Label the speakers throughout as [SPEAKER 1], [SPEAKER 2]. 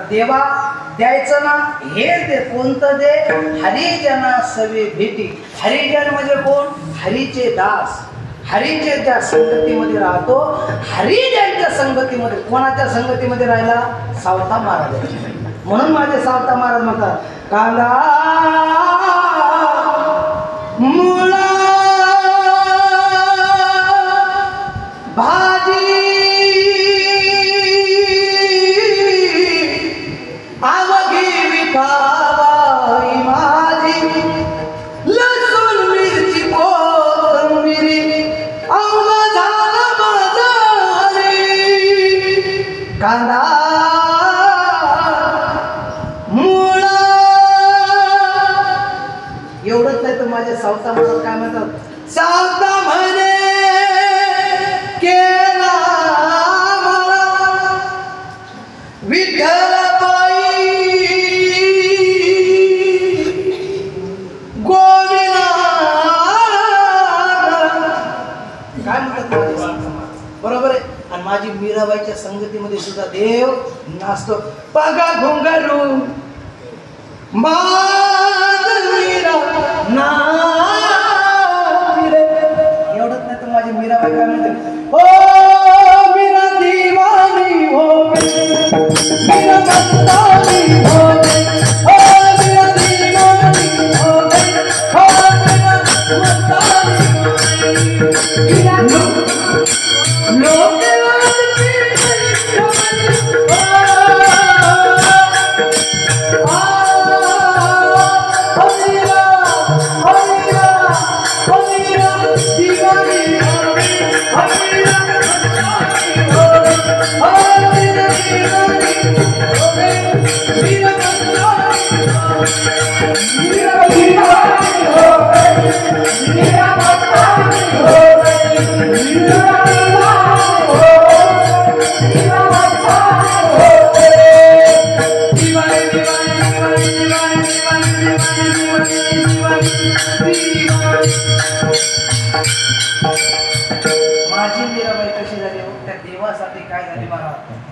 [SPEAKER 1] देवा द्यायचं ना हे दे कोणतं दे हरिजना सवे भेटी. हरिजन म्हणजे कोण? हरीचे दास. हरीचे ज्या संगतीमध्ये राहतो, हरिजनच्या संगतीमध्ये. कोणाच्या संगतीमध्ये राहिला? सावता महाराज. म्हणून माझे सावता महाराज म्हणतात काला मुला भाजी आवघी विठाबाई माझी लसूण मिरची कोथिंबिरी अवघा झाला माझा रे कांदा मुळा. एवढंच नाही तर माझे सावता महाराज काय म्हणतात? सावता म्हणे केला मला विठ्ठल बरोबर आहे. आणि माझी मीराबाईच्या संगतीमध्ये सुद्धा देव नाचतो. पगा घोंगरू मीरा ना एवढंच नाही तर माझी मीराबाई काय म्हणते? हो मीरा दिवानी हो मीरा मस्तानी हो हो मीरा दिवानी हो हो मीरा मस्तानी लोक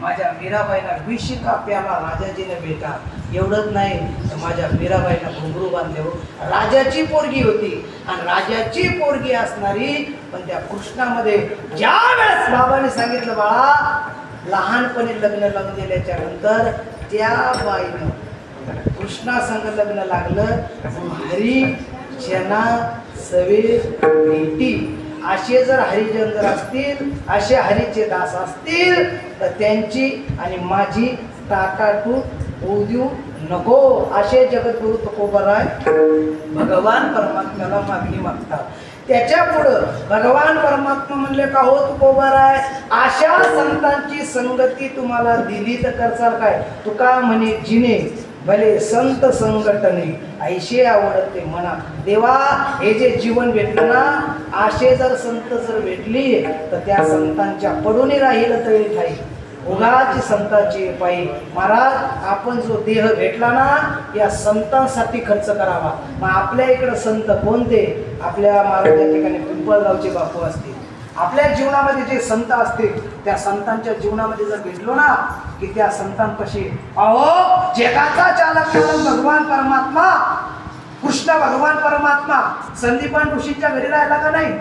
[SPEAKER 1] माझ्या मीराबाईला विशिका प्याला राजाजीने भेटा. एवढंच नाही तर माझ्या मीराबाईला घुंगरू बांधले हो. राजाची पोरगी होती आणि राजाची पोरगी असणारी पण त्या कृष्णामध्ये ज्या वेळेस बाबांनी सांगितलं बाळा लहानपणी लग्न लावून दिल्याच्या नंतर त्या बाईनं कृष्णा संग लग्न लागलं. हरी जना सवे भेटी. असे जर हरिजन जर असतील, असे हरीचे दास असतील तर त्यांची आणि माझी टाटाटूट होऊ देऊ नको. असे जगद्गुरु तुकोबाराय भगवान परमात्म्याला मागणी मागतात. त्याच्या पुढं भगवान परमात्मा म्हणले का हो तुकोबाराय अशा संतांची संगती तुम्हाला दिली तर करचाल काय? तुका म्हणे जिने भले संत संघटने ऐशे आवडते म्हणा. देवा हे जे जीवन भेटलं ना असे जर संत जर भेटली तर त्या संतांच्या पडून राहील तरी ठाई उगाची संतांची पायी. महाराज आपण जो देह भेटला ना या संतांसाठी खर्च करावा. मग आपल्या इकडे संत कोणते? आपल्या महाराजाच्या ठिकाणी पिंपळगावचे बापू असतील. आपल्या जीवनामध्ये जे संत असतील त्या संतांच्या जीवनामध्ये जर भेटलो ना की त्या संतांपाशी अहो जगाचा चालक भगवान परमात्मा कृष्ण भगवान परमात्मा संदीपान ऋषींच्या घरी राहिला का नाही?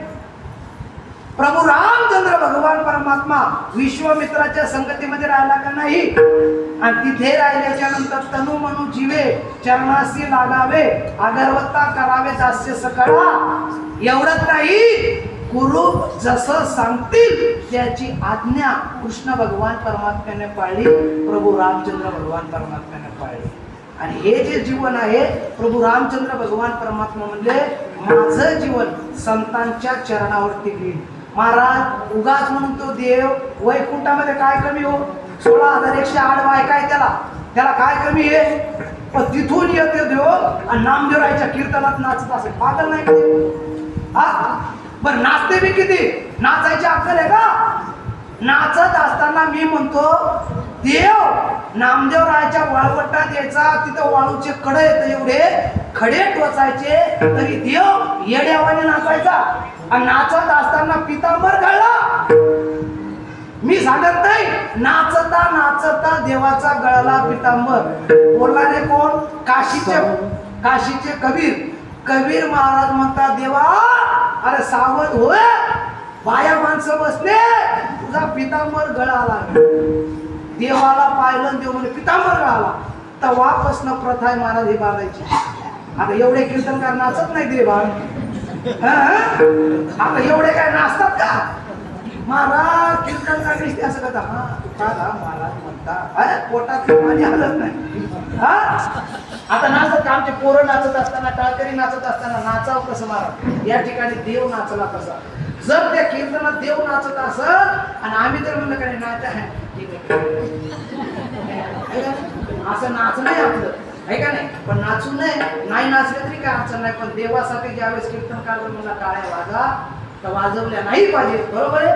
[SPEAKER 1] प्रभू रामचंद्र भगवान परमात्मा विश्वामित्राच्या संगतीमध्ये राहिला का नाही? आणि तिथे राहिल्याच्या नंतर तनु मनु जीवे चरणाशी लागावे अगरवत्ता करावे दास्य सकळा. एवढंच नाही कुरूप जसं सांगतील त्याची आज्ञा कृष्ण भगवान परमात्म्याने पाळली, प्रभू रामचंद्र भगवान परमात्म्याने पाळली. आणि हे जे जीवन आहे प्रभू रामचंद्र भगवान परमात्मा म्हणले माझं जीवन संतांच्या चरणावरती घेईल. महाराज उगाच म्हणून तो देव वैकुंठामध्ये काय कमी हो 16 16,108 बायका आहे त्याला काय कमी आहे? पण तिथून येते देव आणि नामदेवरायच्या कीर्तनात नाचत असेल, पागल नाही का? हा बरं, नाचते मी किती? नाचायची अक्कल आहे का? नाचत असताना मी म्हणतो देव नामदेवरायच्या वाळवटात यायचा, तिथं वाळूचे कडे येत एवढे खडे टोचायचे तरी देव येड्यावाने नाचायचा. आणि नाचत असताना पितांबर गळला. मी सांगत नाही, नाचता नाचता देवाचा गळाला पितांबर. बोलणारे कोण? काशीचे कबीर महाराज म्हणतात देवा अरे सावध होय, बाया माणसं बसले, तुझा पितांबर गळाला. देवाला पाहिलं, देव म्हणे पितांबर गळाला. तेव्हापासून प्रथा आहे महाराज ही बांधायची. आता एवढे कीर्तनकार नाचत नाही देवा, आता एवढे काय नाचतात का महाराज? कीर्तनकार दिसते असं करता, हा तुकाराम महाराज म्हणता, अरे पोटात पाणी हलत नाही. हा आता नाचत का? आमचे पोरं नाचत असताना, टाळकरी नाचत असताना नाचावं कसं महाराज? या ठिकाणी देव नाचला कसा? जर त्या कीर्तनात देव नाचत असत आणि आम्ही तर म्हणलं काय नाच आहे असं नाचणं आहे आपलं, आहे का नाही? पण नाचू नाही नाचले तरी काय अडचण नाही. पण देवासाठी ज्यावेळेस कीर्तनकार मला टाळ्या वाजा तर वाजवल्या नाही पाहिजे, बरोबर आहे?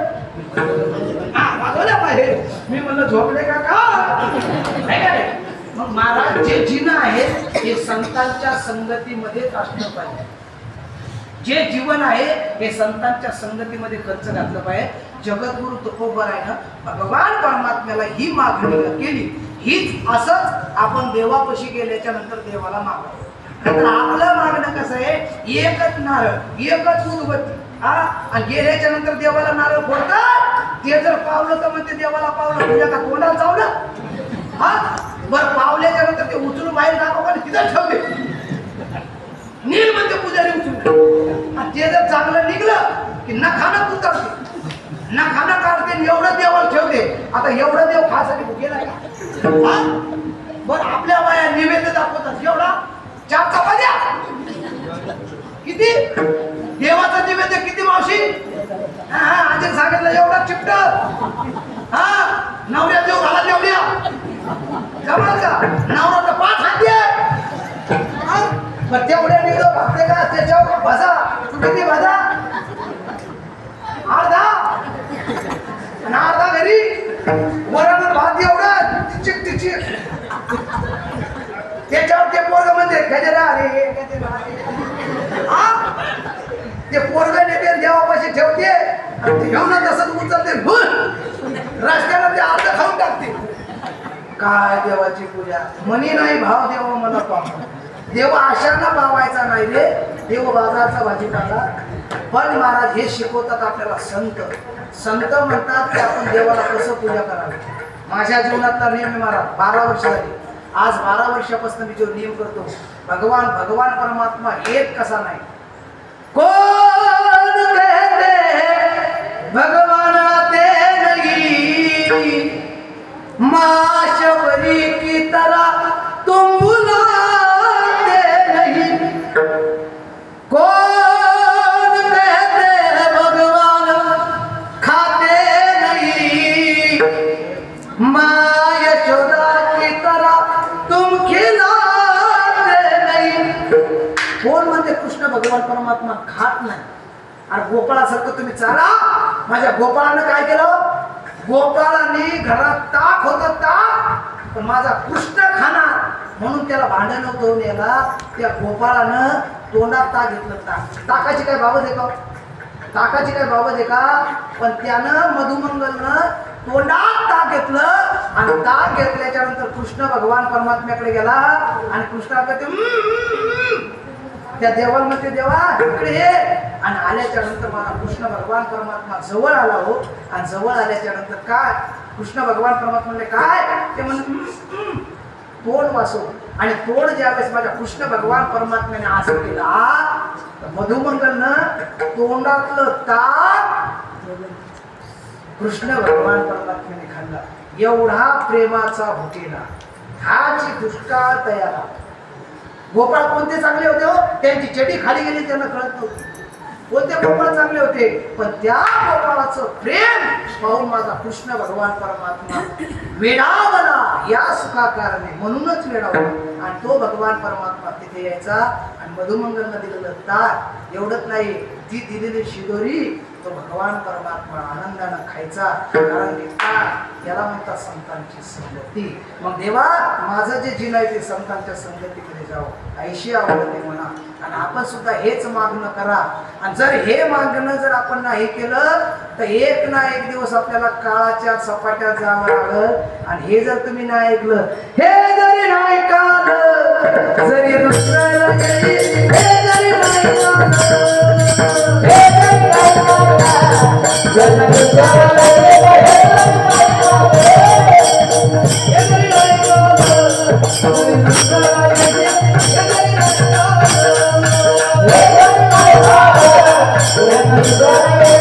[SPEAKER 1] वाजवल्या पाहिजे. मी म्हणलं झोपले का आहे का नाही? मग महाराज जे जिनं आहे ते संतांच्या संगतीमध्येच असलं पाहिजे. जे जीवन आहे हे संतांच्या संगतीमध्ये खर्च घातलं पाहिजे. जगद्गुरु तुकोबरायनं भगवान परमात्म्याला ही मागणी केली. हीच असंच आपण देवापाशी गेल्याच्या नंतर देवाला मागावं. तर आपलं मागणं कसं आहे? एकच नारळ, एकच उदबत्ती, आणि गेल्याच्या नंतर देवाला नारळ फोडतात. ते जर पावलं तर म्हणते देवाला पावलं, तुझ्या का तोंडाला चावलं? हा बरं, पावल्याच्या नंतर ते उचलून बाहेर टाका, तिथं ठेवते नील म्हणते पुजारी उचलून. आणि ते जर चांगलं निघलं की नखानं उतरते, नखानं काढते, एवढं देवाला ठेवते. आता एवढं देव खासाठी गेलाय का? बरं, आपल्या बाया निवेद्य दाखवतात एवढा 4 चपात्या. किती देवाचं निवेद्य किती मावशी? आजी सांगितलं एवढा चिपट. नवऱ्या देव घाला तेवढ्या जमाल का? नवरा तर 5 हाती आहे. पण तेवढ्या निघतो भागते का? त्याच्यावर भजा, किती भजा? अर्धा घरी वरण भात एवढं तिचिक. त्याच्यावर ते पोरग म्हणते गजरा रे गजरा. ते पोरग नेते देवापाशी ठेवते आणि ते घेऊन तसंच उचलते, रस्त्याला ते अर्ध खाऊन टाकते. काय देवाची पूजा म्हणी नाही, भाव देवा मला पाहतो. देव आशांना पावायचा नाही रे, देव बाजारचा भाजीपाला. पण महाराज हे शिकवतात आपल्याला संत म्हणतात की आपण देवाला कसं पूजा करावी. माझ्या जीवनातला नियम आहे महाराज. 12 वर्ष झाली, आज 12 वर्षापासून मी जो नियम करतो, भगवान परमात्मा एक कसा नाही. कोण कहते भगवान आते नहीं, माशवरी की तरह तुम बुलाते नहीं. कौन कहते हैं भगवान खाते नहीं, माँ यशोदा की तरह तुम खिलाते नहीं. कोण म्हणजे कृष्ण भगवान परमात्मा खात नाही. आणि गोपाळासारखं तुम्ही चाला. माझ्या गोपाळानं काय केलं? गोपाळाने घरात ताक होतं, ताक, पण माझा कृष्ण खाणार म्हणून त्याला भांडण होतं याला. त्या गोपाळानं तोंडात ताक घेतलं. ताकाची काय बाबत आहे का? ताकाची काय बाबत आहे का? पण त्यानं मधुमंगलनं तोंडात ताक घेतलं आणि ताक घेतल्याच्या नंतर कृष्ण भगवान परमात्म्याकडे गेला आणि कृष्णाकडे त्या देवाला म्हणते देवा इकडे ये. आणि आल्याच्या नंतर माझा कृष्ण भगवान परमात्मा जवळ आला हो. आणि जवळ आल्याच्या नंतर काय कृष्ण भगवान परमात्मा म्हणले काय? ते म्हणून तोंड वासव. आणि तोंड ज्यावेळेस माझ्या कृष्ण भगवान परमात्म्याने असं केला तर मधुमंगलनं तोंडातलं ताक कृष्ण भगवान परमात्म्याने खाल्ला. एवढा प्रेमाचा भुकेला हाची दुष्काळ तयार. गोपाळ कोणते चांगले होते हो? त्यांची चेटी खाली गेली त्यांना कळत नव्हती. कोणते गोपाळ चांगले होते, पण त्या गोपाळाचं प्रेम पाहून माझा कृष्ण भगवान परमात्मा वेडावला या सुखाकारणे, म्हणूनच वेडावला. आणि तो भगवान परमात्मा तिथे यायचा आणि मधुमंगलला दिलेलं ताट एवढंच नाही, ती दिलेली शिदोरी तो भगवान परमात्मा आनंदानं खायचा. कारण याला म्हणतात संतांची संगती. मग देवा माझं जे जीवन आहे ते संतांच्या संगतीकडे जावं, ऐशी आवडते म्हणा. आणि आपण सुद्धा हेच मागणं करा. आणि जर हे मागणं जर आपण नाही केलं तर एक ना एक दिवस आपल्याला काळाच्या सपाट्यात जावं लागलं. आणि हे जर तुम्ही नाही ऐकलं, हे जरी नाही काल जरी दुसऱ्याला गेली, हे जरी नाही काल, हे जरी नाही काल, जरी दुसऱ्याला गेली, हे जरी नाही काल, जरी दुसऱ्याला गेली, हे जरी नाही काल, हे जरी नाही काल, जरी दुसऱ्याला गेली,